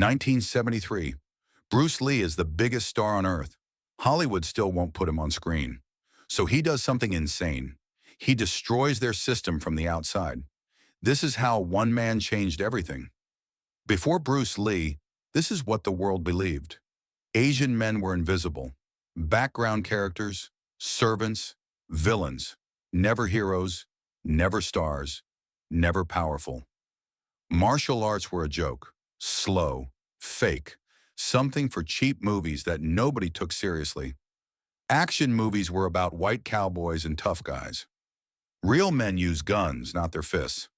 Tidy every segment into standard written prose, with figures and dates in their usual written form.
1973. Bruce Lee is the biggest star on earth. Hollywood still won't put him on screen. So he does something insane. He destroys their system from the outside. This is how one man changed everything. Before Bruce Lee, this is what the world believed. Asian men were invisible. Background characters, servants, villains. Never heroes, never stars, never powerful. Martial arts were a joke. Slow, fake, something for cheap movies that nobody took seriously. Action movies were about white cowboys and tough guys. Real men use guns, not their fists.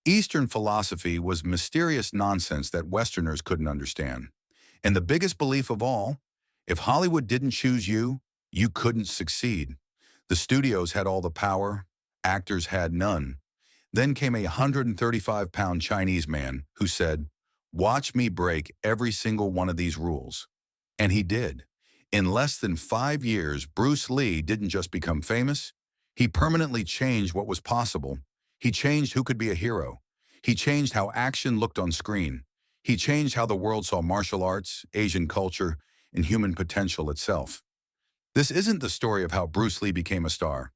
Eastern philosophy was mysterious nonsense that Westerners couldn't understand. And the biggest belief of all, if Hollywood didn't choose you, you couldn't succeed. The studios had all the power, actors had none. Then came a 135-pound Chinese man who said, "Watch me break every single one of these rules." And he did. In less than 5 years, Bruce Lee didn't just become famous. He permanently changed what was possible. He changed who could be a hero. He changed how action looked on screen. He changed how the world saw martial arts, Asian culture, and human potential itself. This isn't the story of how Bruce Lee became a star.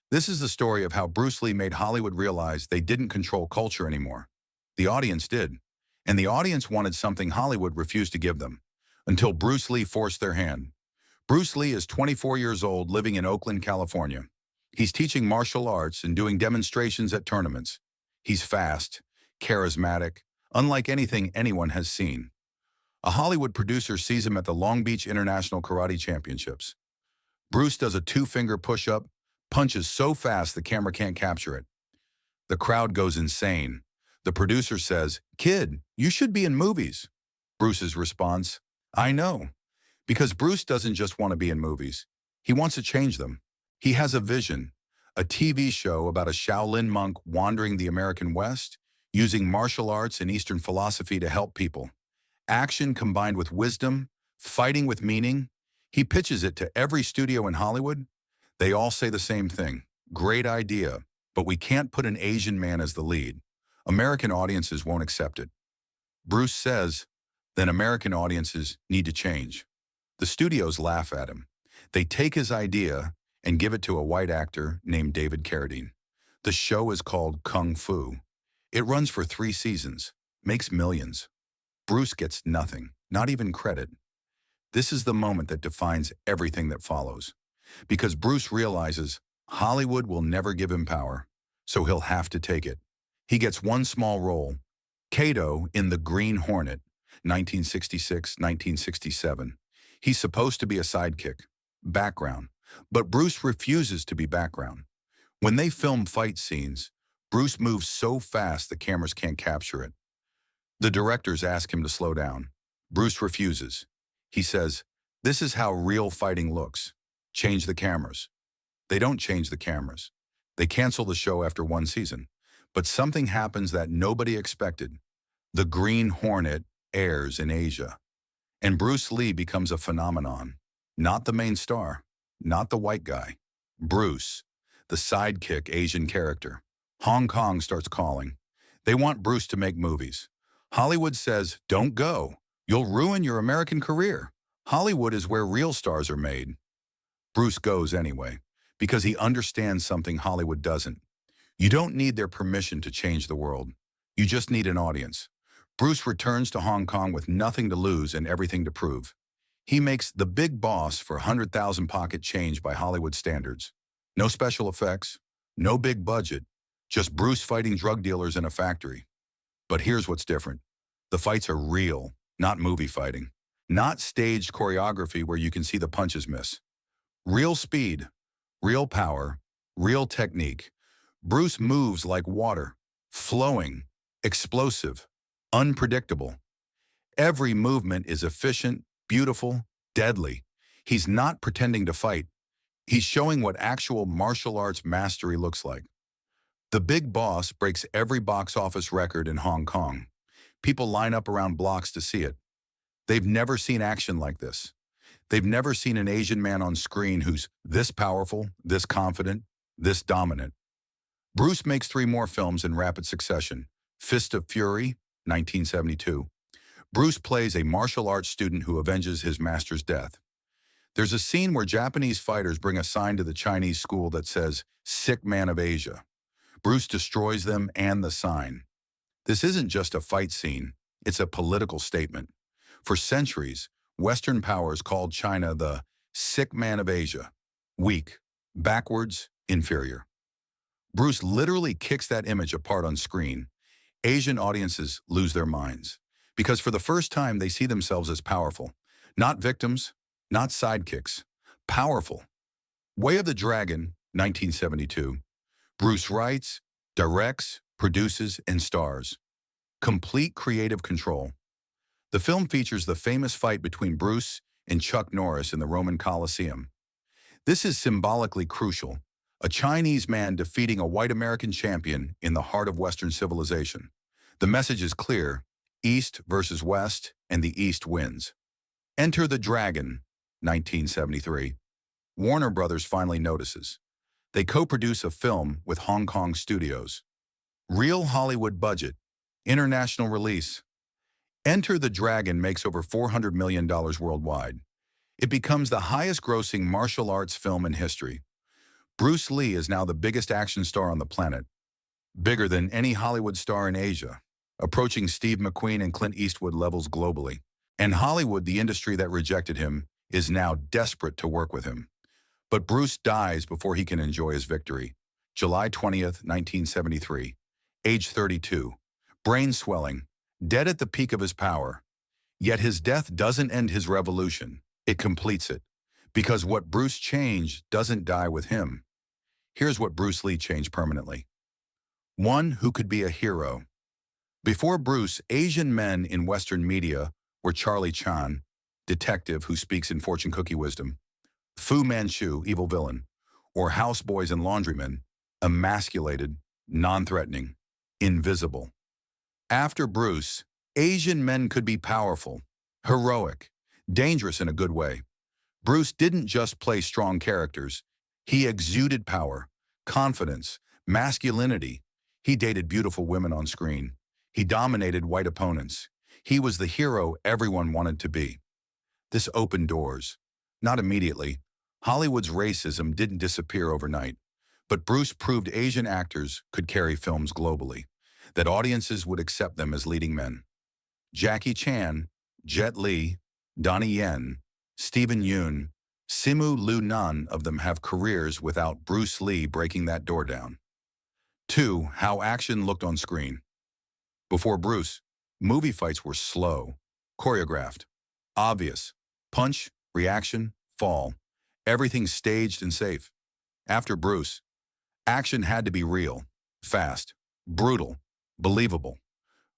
This is the story of how Bruce Lee made Hollywood realize they didn't control culture anymore. The audience did. And the audience wanted something Hollywood refused to give them, until Bruce Lee forced their hand. Bruce Lee is 24 years old, living in Oakland, California. He's teaching martial arts and doing demonstrations at tournaments. He's fast, charismatic, unlike anything anyone has seen. A Hollywood producer sees him at the Long Beach International Karate Championships. Bruce does a 2-finger push-up, punches so fast the camera can't capture it. The crowd goes insane. The producer says, "Kid, you should be in movies." Bruce's response, "I know." Because Bruce doesn't just want to be in movies. He wants to change them. He has a vision, a TV show about a Shaolin monk wandering the American West, using martial arts and Eastern philosophy to help people. Action combined with wisdom, fighting with meaning. He pitches it to every studio in Hollywood. They all say the same thing. "Great idea, but we can't put an Asian man as the lead. American audiences won't accept it." Bruce says, then American audiences need to change. The studios laugh at him. They take his idea and give it to a white actor named David Carradine. The show is called Kung Fu. It runs for 3 seasons, makes millions. Bruce gets nothing, not even credit. This is the moment that defines everything that follows. Because Bruce realizes Hollywood will never give him power, so he'll have to take it. He gets one small role, Kato in The Green Hornet, 1966-1967. He's supposed to be a sidekick, background, but Bruce refuses to be background. When they film fight scenes, Bruce moves so fast the cameras can't capture it. The directors ask him to slow down. Bruce refuses. He says, "This is how real fighting looks. Change the cameras." They don't change the cameras. They cancel the show after 1 season. But something happens that nobody expected. The Green Hornet airs in Asia. And Bruce Lee becomes a phenomenon. Not the main star, not the white guy. Bruce, the sidekick Asian character. Hong Kong starts calling. They want Bruce to make movies. Hollywood says, "Don't go. You'll ruin your American career." Hollywood is where real stars are made. Bruce goes anyway, because he understands something Hollywood doesn't. You don't need their permission to change the world. You just need an audience. Bruce returns to Hong Kong with nothing to lose and everything to prove. He makes The Big Boss for 100,000 pocket change by Hollywood standards. No special effects, no big budget, just Bruce fighting drug dealers in a factory. But here's what's different. The fights are real, not movie fighting. Not staged choreography where you can see the punches miss. Real speed, real power, real technique. Bruce moves like water, flowing, explosive, unpredictable. Every movement is efficient, beautiful, deadly. He's not pretending to fight. He's showing what actual martial arts mastery looks like. The Big Boss breaks every box office record in Hong Kong. People line up around blocks to see it. They've never seen action like this. They've never seen an Asian man on screen who's this powerful, this confident, this dominant. Bruce makes 3 more films in rapid succession. Fist of Fury, 1972. Bruce plays a martial arts student who avenges his master's death. There's a scene where Japanese fighters bring a sign to the Chinese school that says, "Sick Man of Asia." Bruce destroys them and the sign. This isn't just a fight scene, it's a political statement. For centuries, Western powers called China the sick man of Asia, weak, backwards, inferior. Bruce literally kicks that image apart on screen. Asian audiences lose their minds because for the first time they see themselves as powerful, not victims, not sidekicks, powerful. Way of the Dragon, 1972. Bruce writes, directs, produces, and stars. Complete creative control. The film features the famous fight between Bruce and Chuck Norris in the Roman Colosseum. This is symbolically crucial, a Chinese man defeating a white American champion in the heart of Western civilization. The message is clear, East versus West, and the East wins. Enter the Dragon, 1973. Warner Brothers finally notices. They co-produce a film with Hong Kong studios. Real Hollywood budget, international release. Enter the Dragon makes over $400 million worldwide. It becomes the highest-grossing martial arts film in history. Bruce Lee is now the biggest action star on the planet, bigger than any Hollywood star in Asia, approaching Steve McQueen and Clint Eastwood levels globally. And Hollywood, the industry that rejected him, is now desperate to work with him. But Bruce dies before he can enjoy his victory. July 20th, 1973. Age 32. Brain swelling. Dead at the peak of his power. Yet his death doesn't end his revolution. It completes it. Because what Bruce changed doesn't die with him. Here's what Bruce Lee changed permanently. One who could be a hero. Before Bruce, Asian men in Western media were Charlie Chan, detective who speaks in fortune cookie wisdom, Fu Manchu, evil villain, or houseboys and laundrymen, emasculated, non-threatening, invisible. After Bruce, Asian men could be powerful, heroic, dangerous in a good way. Bruce didn't just play strong characters. He exuded power, confidence, masculinity. He dated beautiful women on screen. He dominated white opponents. He was the hero everyone wanted to be. This opened doors. Not immediately. Hollywood's racism didn't disappear overnight. But Bruce proved Asian actors could carry films globally, that audiences would accept them as leading men. Jackie Chan, Jet Li, Donnie Yen, Steven Yeun, Simu Liu, none of them have careers without Bruce Lee breaking that door down. 2. How action looked on screen. Before Bruce, movie fights were slow, choreographed, obvious. Punch, reaction, fall. Everything staged and safe. After Bruce, action had to be real, fast, brutal, believable.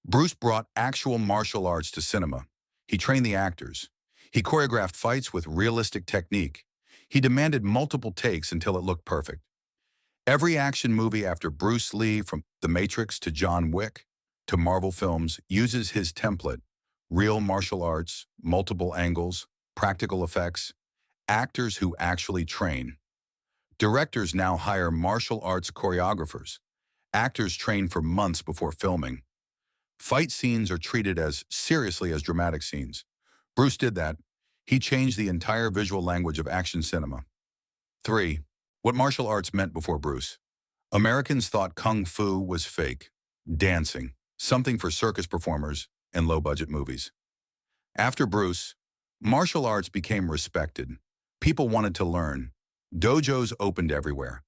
Bruce brought actual martial arts to cinema. He trained the actors. He choreographed fights with realistic technique. He demanded multiple takes until it looked perfect. Every action movie after Bruce Lee, from The Matrix to John Wick to Marvel films, uses his template: real martial arts, multiple angles, practical effects, actors who actually train. Directors now hire martial arts choreographers. Actors train for months before filming. Fight scenes are treated as seriously as dramatic scenes. Bruce did that. He changed the entire visual language of action cinema. 3. What martial arts meant before Bruce. Americans thought kung fu was fake, dancing, something for circus performers and low-budget movies. After Bruce, martial arts became respected. People wanted to learn. Dojos opened everywhere.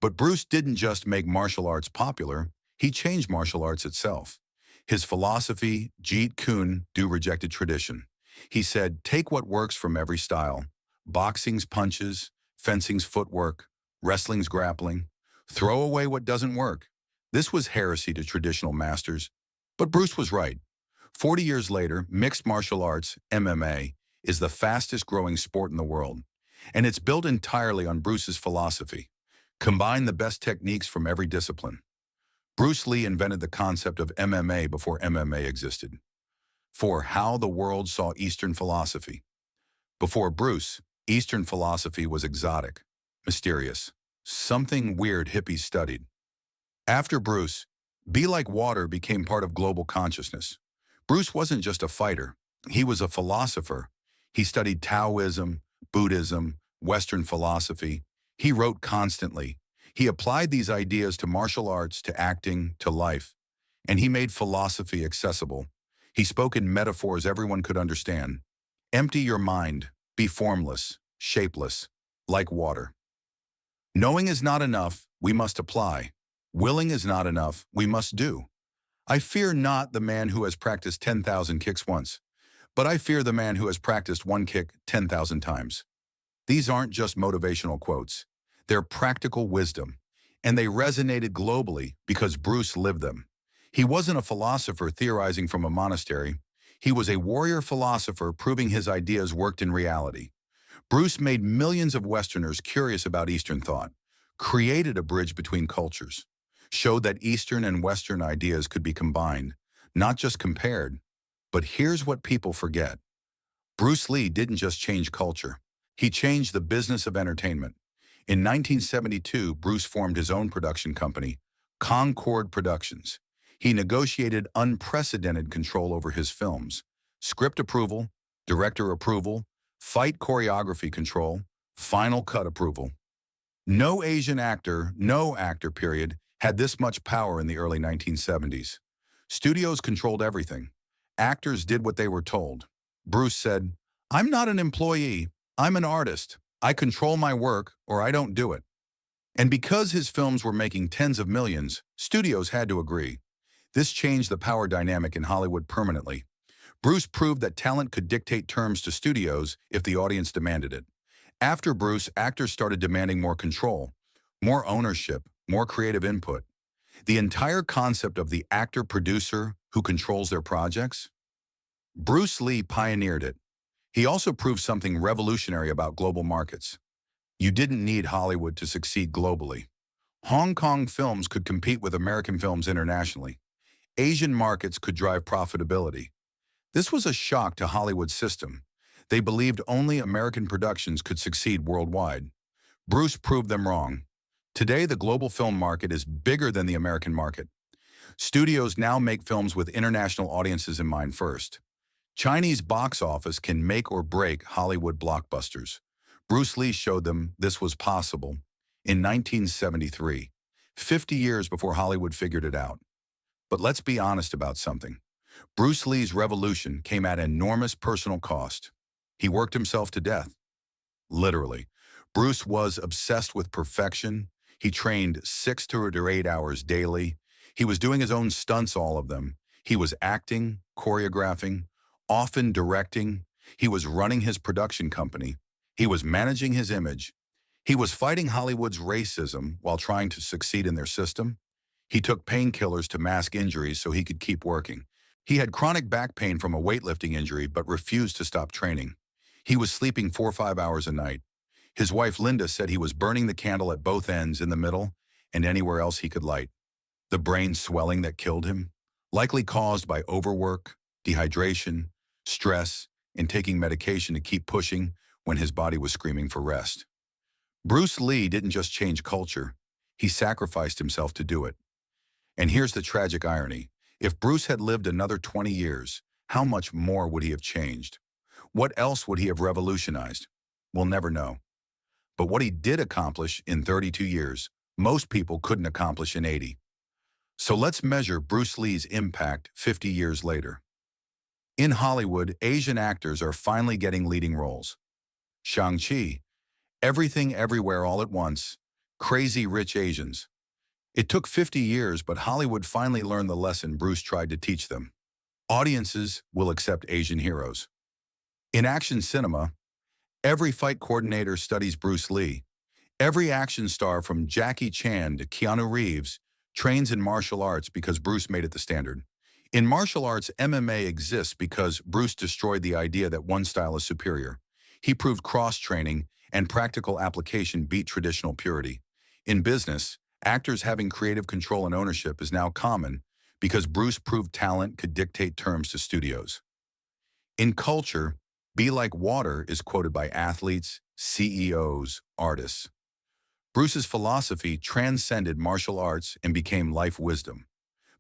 But Bruce didn't just make martial arts popular, he changed martial arts itself. His philosophy, Jeet Kune Do, rejected tradition. He said, take what works from every style. Boxing's punches, fencing's footwork, wrestling's grappling. Throw away what doesn't work. This was heresy to traditional masters. But Bruce was right. 40 years later, mixed martial arts, MMA, is the fastest growing sport in the world. And it's built entirely on Bruce's philosophy. Combine the best techniques from every discipline. Bruce Lee invented the concept of MMA before MMA existed. 4. How the world saw Eastern philosophy. Before Bruce, Eastern philosophy was exotic, mysterious, something weird hippies studied. After Bruce, be like water became part of global consciousness. Bruce wasn't just a fighter. He was a philosopher. He studied Taoism, Buddhism, Western philosophy. He wrote constantly. He applied these ideas to martial arts, to acting, to life. And he made philosophy accessible. He spoke in metaphors everyone could understand. Empty your mind. Be formless, shapeless, like water. Knowing is not enough, we must apply. Willing is not enough, we must do. I fear not the man who has practiced 10,000 kicks once, but I fear the man who has practiced one kick 10,000 times. These aren't just motivational quotes. They're practical wisdom, and they resonated globally because Bruce lived them. He wasn't a philosopher theorizing from a monastery. He was a warrior philosopher proving his ideas worked in reality. Bruce made millions of Westerners curious about Eastern thought, created a bridge between cultures, showed that Eastern and Western ideas could be combined, not just compared. But here's what people forget. Bruce Lee didn't just change culture. He changed the business of entertainment. In 1972, Bruce formed his own production company, Concord Productions. He negotiated unprecedented control over his films, script approval, director approval, fight choreography control, final cut approval. No actor period, had this much power in the early 1970s. Studios controlled everything. Actors did what they were told. Bruce said, "I'm not an employee, I'm an artist. I control my work or I don't do it." And because his films were making tens of millions, studios had to agree. This changed the power dynamic in Hollywood permanently. Bruce proved that talent could dictate terms to studios if the audience demanded it. After Bruce, actors started demanding more control, more ownership, more creative input. The entire concept of the actor-producer who controls their projects? Bruce Lee pioneered it. He also proved something revolutionary about global markets. You didn't need Hollywood to succeed globally. Hong Kong films could compete with American films internationally. Asian markets could drive profitability. This was a shock to Hollywood's system. They believed only American productions could succeed worldwide. Bruce proved them wrong. Today, the global film market is bigger than the American market. Studios now make films with international audiences in mind first. Chinese box office can make or break Hollywood blockbusters. Bruce Lee showed them this was possible in 1973, 50 years before Hollywood figured it out. But let's be honest about something. Bruce Lee's revolution came at enormous personal cost. He worked himself to death. Literally. Bruce was obsessed with perfection. He trained 6 to 8 hours daily. He was doing his own stunts, all of them. He was acting, choreographing, often directing. He was running his production company. He was managing his image. He was fighting Hollywood's racism while trying to succeed in their system. He took painkillers to mask injuries so he could keep working. He had chronic back pain from a weightlifting injury but refused to stop training. He was sleeping 4 or 5 hours a night. His wife Linda said he was burning the candle at both ends, in the middle, and anywhere else he could light. The brain swelling that killed him, likely caused by overwork, dehydration, stress, and taking medication to keep pushing when his body was screaming for rest. Bruce Lee didn't just change culture, he sacrificed himself to do it. And here's the tragic irony. If Bruce had lived another 20 years, how much more would he have changed? What else would he have revolutionized? We'll never know. But what he did accomplish in 32 years, most people couldn't accomplish in 80. So let's measure Bruce Lee's impact 50 years later. In Hollywood, Asian actors are finally getting leading roles. Shang-Chi, Everything Everywhere All at Once, Crazy Rich Asians. It took 50 years, but Hollywood finally learned the lesson Bruce tried to teach them. Audiences will accept Asian heroes. In action cinema, every fight coordinator studies Bruce Lee. Every action star from Jackie Chan to Keanu Reeves trains in martial arts because Bruce made it the standard. In martial arts, MMA exists because Bruce destroyed the idea that one style is superior. He proved cross-training and practical application beat traditional purity. In business, actors having creative control and ownership is now common because Bruce proved talent could dictate terms to studios. In culture, be like water is quoted by athletes, CEOs, artists. Bruce's philosophy transcended martial arts and became life wisdom.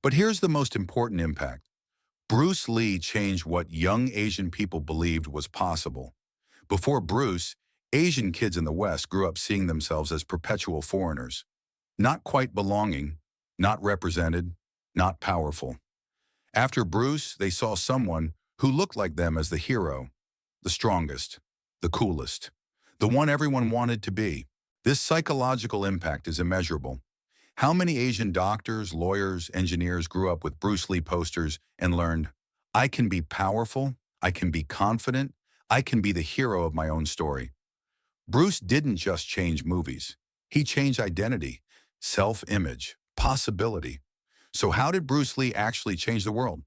But here's the most important impact. Bruce Lee changed what young Asian people believed was possible. Before Bruce, Asian kids in the West grew up seeing themselves as perpetual foreigners, not quite belonging, not represented, not powerful. After Bruce, they saw someone who looked like them as the hero, the strongest, the coolest, the one everyone wanted to be. This psychological impact is immeasurable. How many Asian doctors, lawyers, engineers grew up with Bruce Lee posters and learned, I can be powerful, I can be confident, I can be the hero of my own story. Bruce didn't just change movies. He changed identity, self-image, possibility. So how did Bruce Lee actually change the world?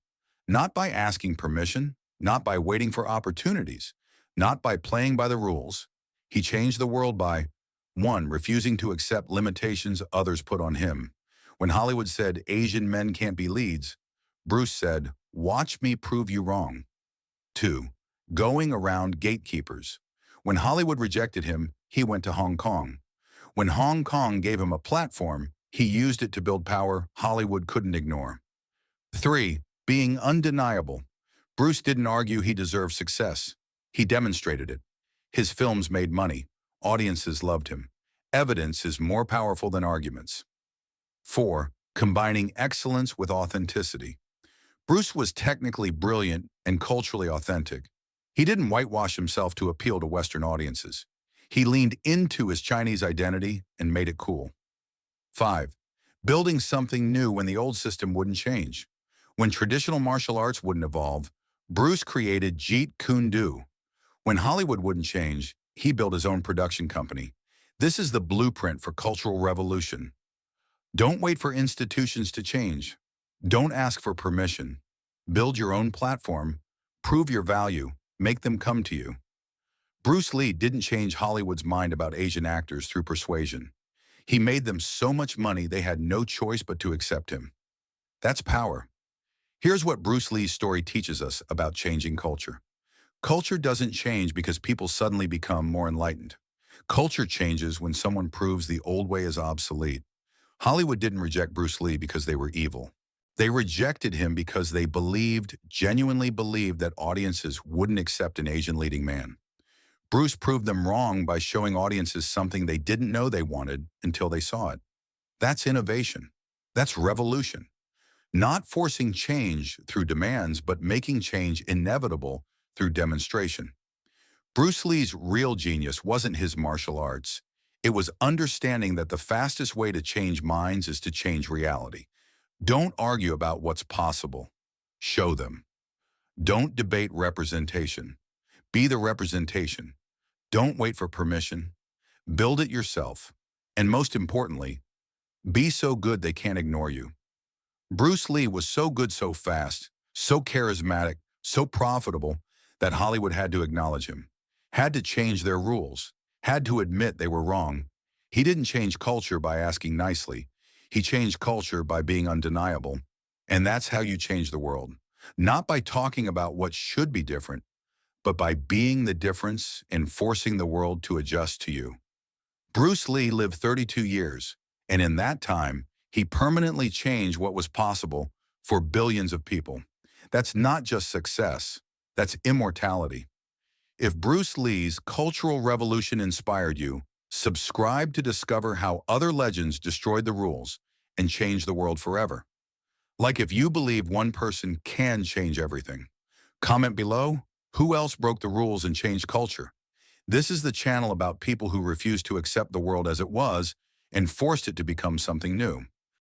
Not by asking permission, not by waiting for opportunities, not by playing by the rules. He changed the world by 1. Refusing to accept limitations others put on him. When Hollywood said Asian men can't be leads, Bruce said, watch me prove you wrong. 2. Going around gatekeepers. When Hollywood rejected him, he went to Hong Kong. When Hong Kong gave him a platform, he used it to build power Hollywood couldn't ignore. 3. Being undeniable. Bruce didn't argue he deserved success. He demonstrated it. His films made money. Audiences loved him. Evidence is more powerful than arguments. 4. Combining excellence with authenticity. Bruce was technically brilliant and culturally authentic. He didn't whitewash himself to appeal to Western audiences. He leaned into his Chinese identity and made it cool. 5. Building something new when the old system wouldn't change. When traditional martial arts wouldn't evolve, Bruce created Jeet Kune Do. When Hollywood wouldn't change, he built his own production company. This is the blueprint for cultural revolution. Don't wait for institutions to change. Don't ask for permission. Build your own platform. Prove your value. Make them come to you. Bruce Lee didn't change Hollywood's mind about Asian actors through persuasion. He made them so much money they had no choice but to accept him. That's power. Here's what Bruce Lee's story teaches us about changing culture. Culture doesn't change because people suddenly become more enlightened. Culture changes when someone proves the old way is obsolete. Hollywood didn't reject Bruce Lee because they were evil. They rejected him because they genuinely believed that audiences wouldn't accept an Asian leading man. Bruce proved them wrong by showing audiences something they didn't know they wanted until they saw it. That's innovation. That's revolution. Not forcing change through demands, but making change inevitable through demonstration. Bruce Lee's real genius wasn't his martial arts. It was understanding that the fastest way to change minds is to change reality. Don't argue about what's possible. Show them. Don't debate representation. Be the representation. Don't wait for permission. Build it yourself. And most importantly, be so good they can't ignore you. Bruce Lee was so good so fast, so charismatic, so profitable that Hollywood had to acknowledge him, had to change their rules, had to admit they were wrong. He didn't change culture by asking nicely. He changed culture by being undeniable. And that's how you change the world. Not by talking about what should be different, but by being the difference and forcing the world to adjust to you. Bruce Lee lived 32 years, and in that time, he permanently changed what was possible for billions of people. That's not just success, that's immortality. If Bruce Lee's cultural revolution inspired you, subscribe to discover how other legends destroyed the rules and changed the world forever. Like if you believe one person can change everything. Comment below, who else broke the rules and changed culture? This is the channel about people who refused to accept the world as it was and forced it to become something new.